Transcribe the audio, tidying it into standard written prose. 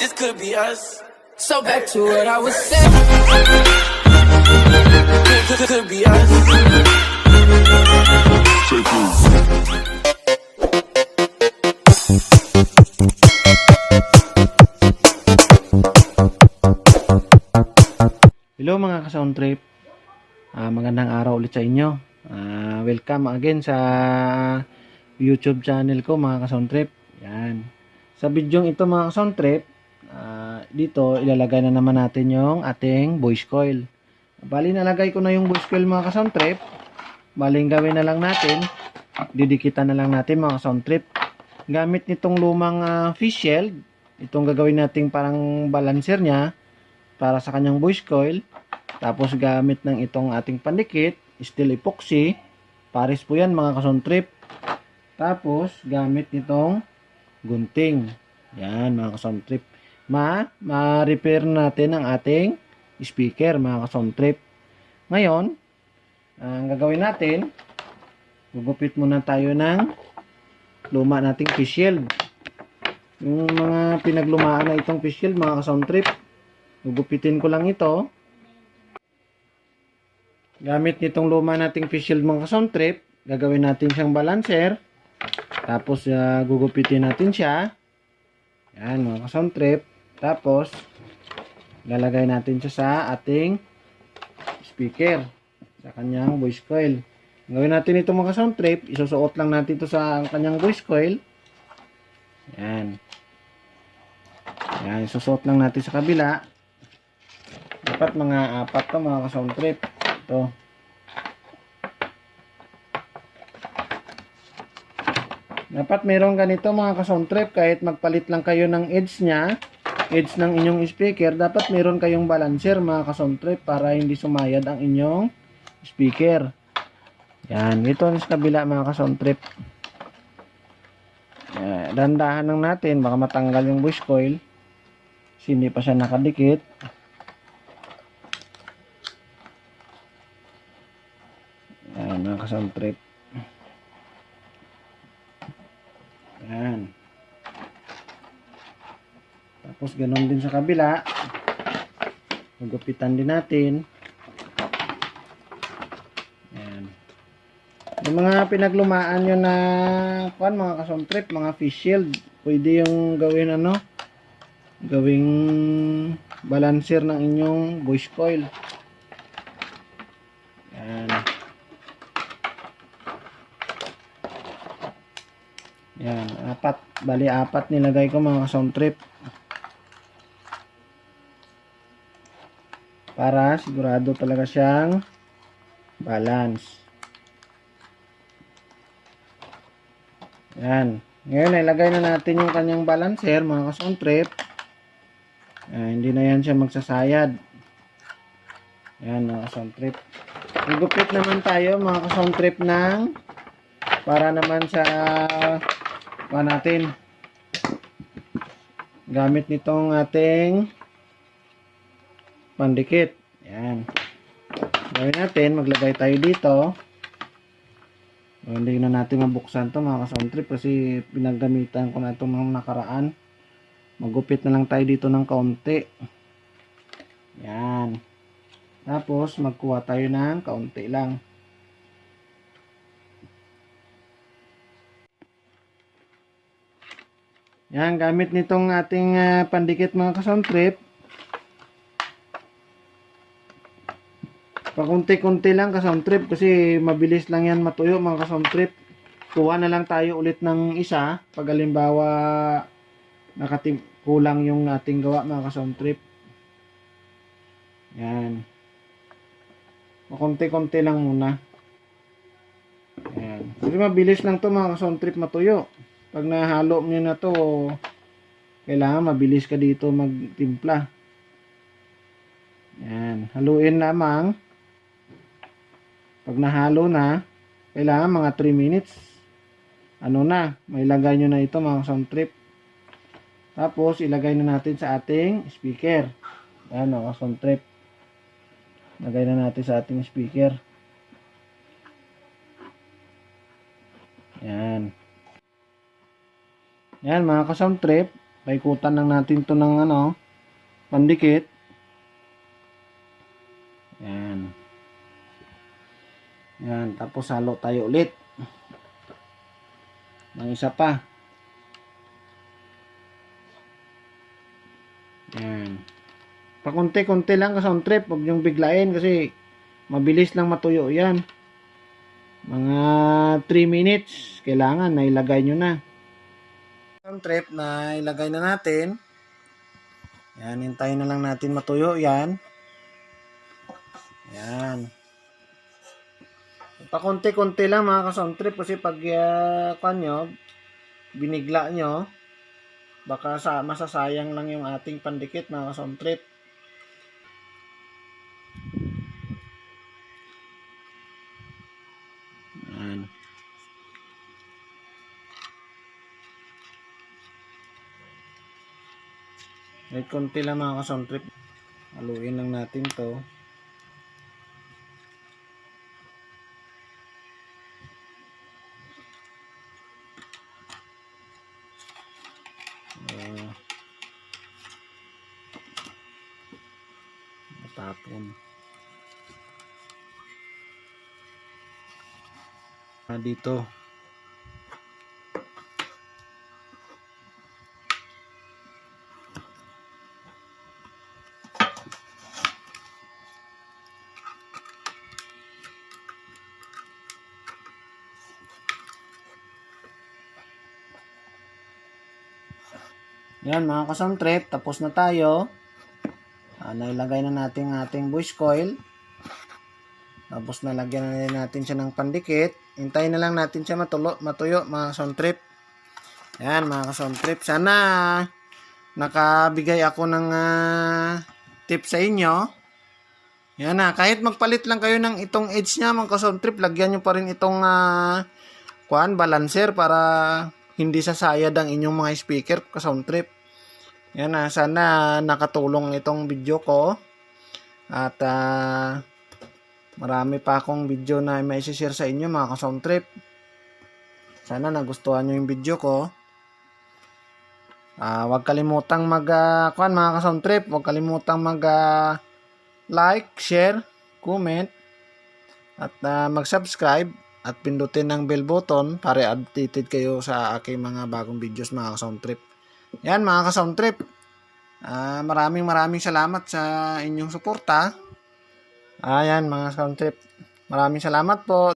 This could be us. So back to what I was saying. Could be us. Hello mga ka-sound trip. Magandang araw ulit sa inyo. Welcome again sa YouTube channel ko mga ka-sound trip. Yan. Sa video ito mga ka-sound trip, dito ilalagay na naman natin yung ating voice coil. Bali nalagay ko na yung voice coil mga ka-sound trip. Bali gawin na lang natin, didikitan na lang natin mga ka-sound trip. Gamit nitong lumang fish shield, itong gagawin nating parang balancer niya para sa kanyang voice coil. Tapos gamit ng itong ating pandikit, steel epoxy. Pares po yan mga ka-sound trip. Tapos gamit nitong gunting. Yan mga ka-sound trip. Ma-repair natin ang ating speaker mga ka-sound trip. Ngayon, ang gagawin natin, gugupit muna tayo ng luma nating fish shield. Yung mga pinaglumaan na itong fish shield mga ka-sound trip, gugupitin ko lang ito. Gamit nitong luma nating fish shield mga ka-sound trip, gagawin natin siyang balancer. Tapos gugupitin natin siya. Yan mga ka-sound trip. Tapos lalagay natin siya sa ating speaker, sa kanyang voice coil. Gawin natin ito mga ka-sound trip, isusuot lang natin ito sa kanyang voice coil. Yan. Yan, isusuot lang natin sa kabila. Dapat mga 4 to mga ka-sound trip. Ito. Dapat meron ganito mga ka-sound trip, kahit magpalit lang kayo ng edge niya, edge ng inyong speaker, dapat meron kayong balancer mga ka-sound trip para hindi sumayad ang inyong speaker. Yan, ito sa kabila mga ka-sound trip. Dandahan lang natin, baka matanggal yung voice coil. Kasi hindi pa siya nakadikit. Yan mga ka-sound trip. Yan. Tapos ganoon din sa kabila. Gugupitan din natin. Yan. Yung mga pinaglumaan nyo na mga ka-sound trip, mga fish shield, pwede yung gawin gawing balancer ng inyong voice coil. Yan. Yan, 4. Bali 4 nilagay ko mga ka-sound trip. Para sigurado talaga siyang balance. Yan. Ngayon ilagay na natin yung kanyang balancer mga ka-sound trip. Hindi na yan siya magsasayad. Yan mga ka-sound trip. Igupit naman tayo mga ka-sound trip ng para naman sa natin gamit nitong ating pandikit. Yan. Gawin natin, maglagay tayo dito. Hindi na natin mabuksan to mga ka-sound trip kasi pinagamitan ko na ito nung nakaraan. Magupit na lang tayo dito ng kaunti. Yan. Tapos magkuha tayo ng kaunti lang. Yan, gamit nitong ating pandikit mga ka-sound trip. Pakunti-kunti lang ka-sound trip kasi mabilis lang yan matuyo mga ka-sound trip. Kuha na lang tayo ulit ng isa pag halimbawa kulang yung ating gawa mga ka-sound trip. Yan. Pakunti-kunti lang muna. Yan. Kasi mabilis lang to mga ka-sound trip matuyo. Pag nahalo nyo na to, kailangan mabilis ka dito magtimpla. Yan. Haluin lamang. Pag nahalo na, kailangan mga 3 minutes. May lagay nyo na ito mga sound trip. Tapos, ilagay na natin sa ating speaker. Yan mga sound trip. Lagay na natin sa ating speaker. Yan. Yan mga ka-sound trip. Paikutan lang natin to ng pandikit. Yan. Yan. Tapos halo tayo ulit. Ng isa pa. Yan. Pakunti-kunti lang ka-sound trip. Huwag niyong biglain kasi mabilis lang matuyo yan. Mga 3 minutes. Kailangan na ilagay nyo na. Sound trip na ilagay na natin. Yan. Hintayin na lang natin matuyo yan. Yan. Pakunti-kunti lang mga ka-sound trip kasi pag binigla nyo, baka masasayang lang yung ating pandikit mga ka-sound trip. Yan. Kahit konti lang mga ka-sound trip. Haluin lang natin to. Tapon. Dito. Yan mga ka-sound trip, tapos na tayo. Nailagay na natin ating voice coil. Tapos nalagyan na natin siya ng pandikit. Hintayin na lang natin siya matuyo mga ka-sound trip. Yan mga ka-sound trip. Sana nakabigay ako ng tip sa inyo. Yan na. Kahit magpalit lang kayo ng itong edge niya mga ka-sound trip, lagyan nyo pa rin itong balancer para hindi sasayad ang inyong mga speaker ka-sound trip. Yan na. Sana nakatulong itong video ko. At marami pa akong video na may share sa inyo mga ka-sound trip. Sana nagustuhan nyo yung video ko. Huwag kalimutang mga ka-sound trip, huwag kalimutang like, share, comment, at mag-subscribe at pindutin ng bell button para updated kayo sa aking mga bagong videos mga ka-sound trip. Yan mga ka-sound trip. Maraming salamat sa inyong suporta. Ayan mga ka-sound trip. Maraming salamat po.